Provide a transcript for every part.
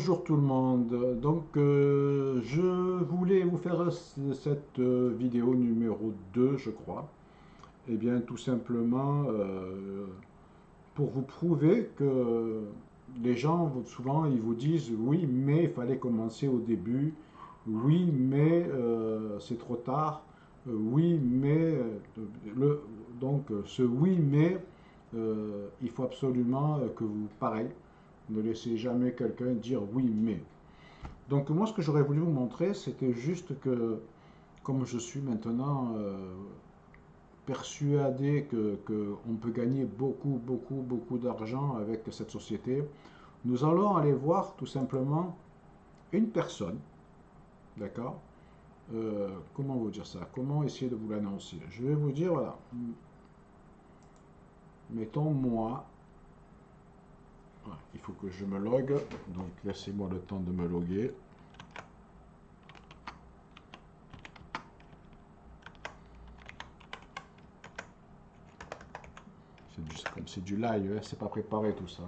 Bonjour tout le monde. Je voulais vous faire cette vidéo numéro 2, je crois. Eh bien, tout simplement pour vous prouver que les gens, souvent, ils vous disent oui, mais il fallait commencer au début. Oui, mais c'est trop tard. Oui, mais le, ce oui, mais il faut absolument que vous, pareil, ne laissez jamais quelqu'un dire oui, mais. Donc moi, ce que j'aurais voulu vous montrer, c'était juste que, comme je suis maintenant persuadé que on peut gagner beaucoup d'argent avec cette société, nous allons aller voir tout simplement une personne, d'accord. Comment vous dire ça? Comment essayer de vous l'annoncer? Je vais vous dire, voilà, mettons moi, ouais, il faut que je me logue, donc laissez-moi le temps de me loguer. Comme c'est du live, hein, c'est pas préparé tout ça.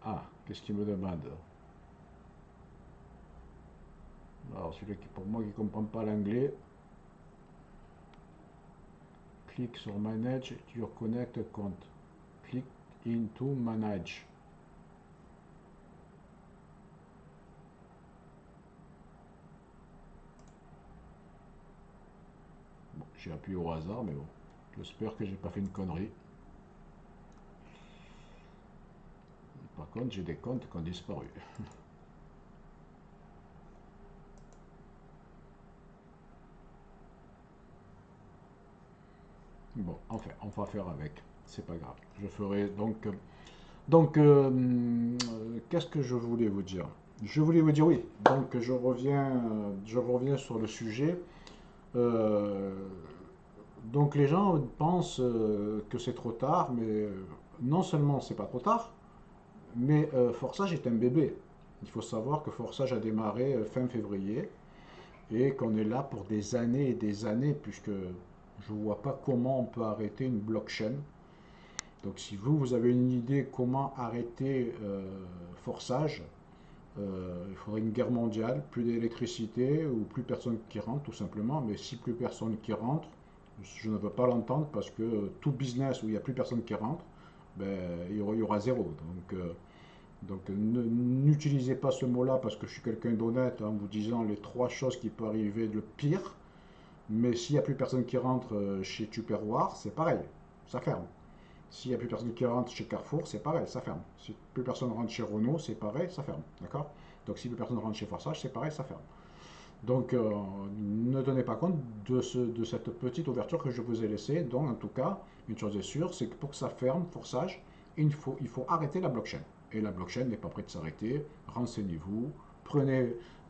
Ah, qu'est-ce qu'il me demande? Alors, celui qui, pour moi qui ne comprend pas l'anglais, clique sur Manage your Connect Account. Click into Manage. Bon, j'ai appuyé au hasard, mais bon. J'espère que j'ai pas fait une connerie. Par contre, j'ai des comptes qui ont disparu. Bon, enfin, on va faire avec. C'est pas grave. Je ferai qu'est-ce que je voulais vous dire? Je voulais vous dire oui. Donc, je reviens sur le sujet. Euh, donc les gens pensent que c'est trop tard, mais non seulement c'est pas trop tard, mais Forsage est un bébé. Il faut savoir que Forsage a démarré fin février et qu'on est là pour des années et des années, puisque je ne vois pas comment on peut arrêter une blockchain. Donc si vous avez une idée comment arrêter Forsage, il faudrait une guerre mondiale, plus d'électricité ou plus personne qui rentre tout simplement. Mais si plus personne qui rentre, je ne veux pas l'entendre parce que tout business où il n'y a plus personne qui rentre, ben, il y aura zéro. N'utilisez pas ce mot-là parce que je suis quelqu'un d'honnête en vous disant les trois choses qui peuvent arriver de pire. Mais s'il n'y a plus personne qui rentre chez Tupperware, c'est pareil, ça ferme. S'il n'y a plus personne qui rentre chez Carrefour, c'est pareil, ça ferme. Si plus personne rentre chez Renault, c'est pareil, ça ferme. D'accord. Donc si plus personne rentre chez Forsage, c'est pareil, ça ferme. Donc ne tenez pas compte de cette petite ouverture que je vous ai laissée. Donc en tout cas, une chose est sûre, c'est que pour que ça ferme, Forsage, il faut arrêter la blockchain. Et la blockchain n'est pas prête de s'arrêter. Renseignez-vous,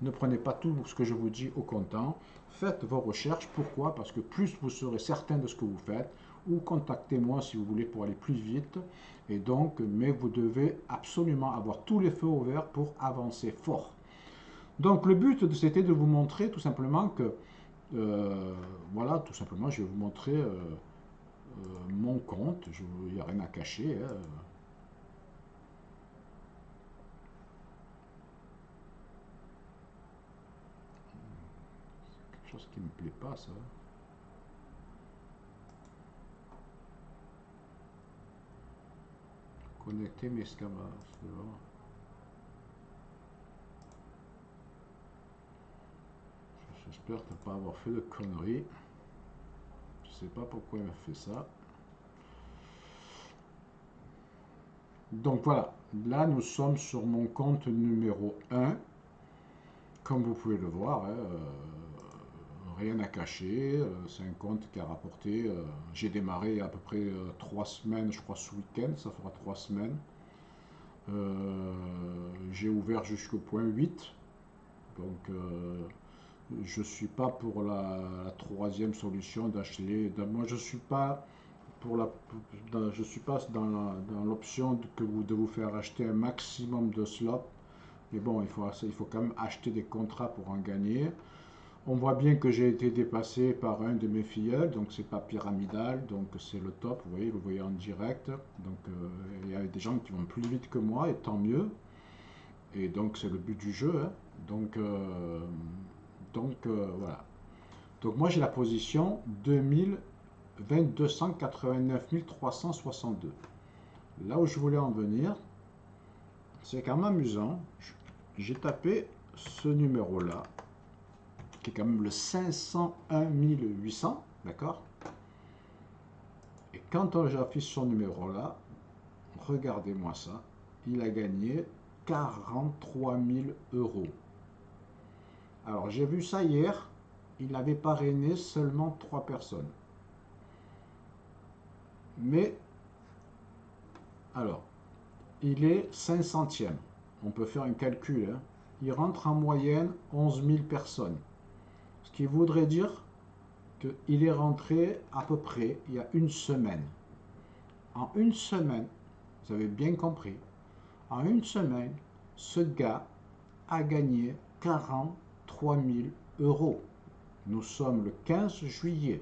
ne prenez pas tout ce que je vous dis au comptant. Faites vos recherches. Pourquoi? Parce que plus vous serez certain de ce que vous faites, ou contactez-moi si vous voulez pour aller plus vite. Et donc, mais vous devez absolument avoir tous les feux ouverts pour avancer fort. Donc le but c'était de vous montrer tout simplement que, voilà, tout simplement je vais vous montrer mon compte, il n'y a rien à cacher, hein. Quelque chose qui ne me plaît pas ça. Connecter mes scamas, c'est bon. J'espère ne pas avoir fait de conneries. Je ne sais pas pourquoi il m'a fait ça. Donc voilà, là nous sommes sur mon compte numéro 1. Comme vous pouvez le voir, hein, rien à cacher. C'est un compte qui a rapporté. J'ai démarré il y a à peu près 3 semaines, je crois, ce week-end. Ça fera 3 semaines. J'ai ouvert jusqu'au point 8. Donc, je ne suis pas pour la troisième solution d'acheter. Moi, je ne suis pas pour je suis pas dans l'option de vous faire acheter un maximum de slots. Mais bon, il faut quand même acheter des contrats pour en gagner. On voit bien que j'ai été dépassé par un de mes filleuls, donc c'est pas pyramidal, donc c'est le top, vous voyez en direct. Donc il y a des gens qui vont plus vite que moi, et tant mieux. Et donc c'est le but du jeu, hein. Donc, voilà. Donc moi j'ai la position 289 362. Là où je voulais en venir, c'est qu'en m'amusant, j'ai tapé ce numéro-là, qui est quand même le 501 800, d'accord? Et quand j'affiche son numéro-là, regardez-moi ça, il a gagné 43 000 euros. Alors j'ai vu ça hier, il avait parrainé seulement 3 personnes. Mais, alors, il est 500e. On peut faire un calcul, hein. Il rentre en moyenne 11 000 personnes. Ce qui voudrait dire qu'il est rentré à peu près il y a une semaine. En une semaine, vous avez bien compris, en une semaine, ce gars a gagné 43 000 euros. Nous sommes le 15 juillet.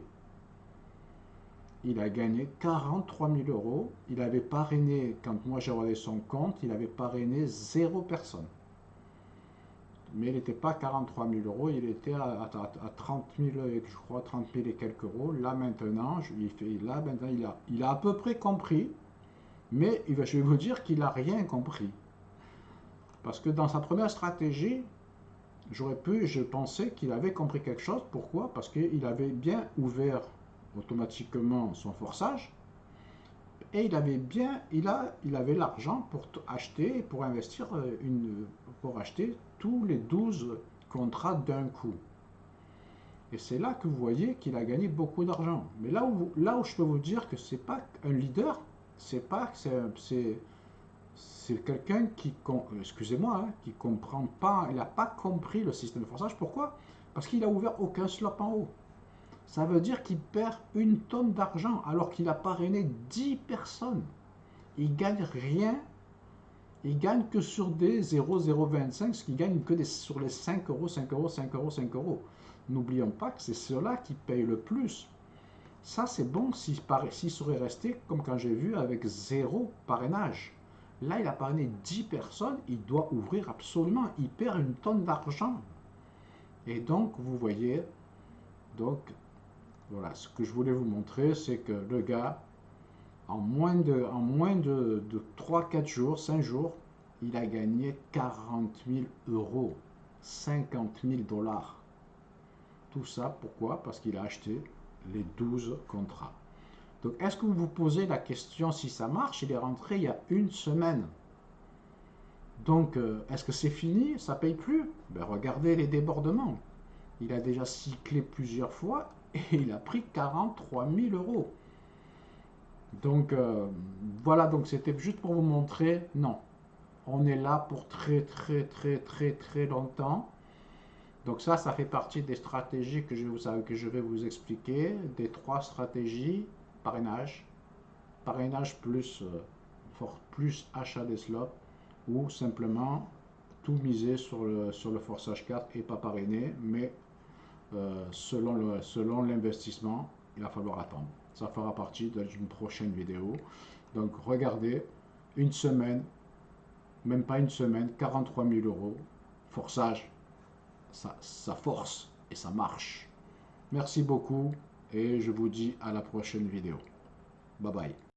Il a gagné 43 000 euros. Il avait parrainé, quand moi j'ai regardé son compte, il avait parrainé 0 personne. Mais il n'était pas 43 000 euros, il était à 30 000, je crois, 30 000 et quelques euros. Là maintenant, il a à peu près compris, mais je vais vous dire qu'il n'a rien compris. Parce que dans sa première stratégie, je pensais qu'il avait compris quelque chose. Pourquoi? Parce qu'il avait bien ouvert automatiquement son forçage et il avait l'argent pour acheter, pour investir pour acheter tous les 12 contrats d'un coup. Et c'est là que vous voyez qu'il a gagné beaucoup d'argent. Mais là où je peux vous dire que c'est pas un leader, c'est pas c'est quelqu'un qui, excusez-moi, hein, qui comprend pas, il n'a pas compris le système de forçage. Pourquoi? Parce qu'il a ouvert aucun slot en haut. Ça veut dire qu'il perd une tonne d'argent alors qu'il a parrainé 10 personnes. Il gagne rien. Il gagne que sur des 0,025, ce qui gagne que sur les 5 euros, 5 euros, 5 euros, 5 euros. N'oublions pas que c'est ceux-là qui payent le plus. Ça, c'est bon s'il serait resté comme quand j'ai vu avec 0 parrainage. Là, il a parrainé 10 personnes, il doit ouvrir absolument. Il perd une tonne d'argent. Et donc, vous voyez, donc, voilà, ce que je voulais vous montrer, c'est que le gars, en moins de 3-4 jours, 5 jours, il a gagné 40 000 euros, 50 000 dollars. Tout ça, pourquoi? Parce qu'il a acheté les 12 contrats. Donc, est-ce que vous vous posez la question si ça marche? Il est rentré il y a une semaine. Donc, est-ce que c'est fini? Ça paye plus? Ben, regardez les débordements. Il a déjà cyclé plusieurs fois et il a pris 43 000 euros. Donc, voilà, donc c'était juste pour vous montrer, non, on est là pour très, très, très, très, très longtemps. Donc ça fait partie des stratégies que je vais vous expliquer, des 3 stratégies, parrainage, plus achat des slots, ou simplement tout miser sur le forçage 4 et pas parrainer, mais selon l'investissement, il va falloir attendre. Ça fera partie d'une prochaine vidéo. Donc regardez, une semaine, même pas une semaine, 43 000 euros, forçage, ça force et ça marche. Merci beaucoup et je vous dis à la prochaine vidéo. Bye bye.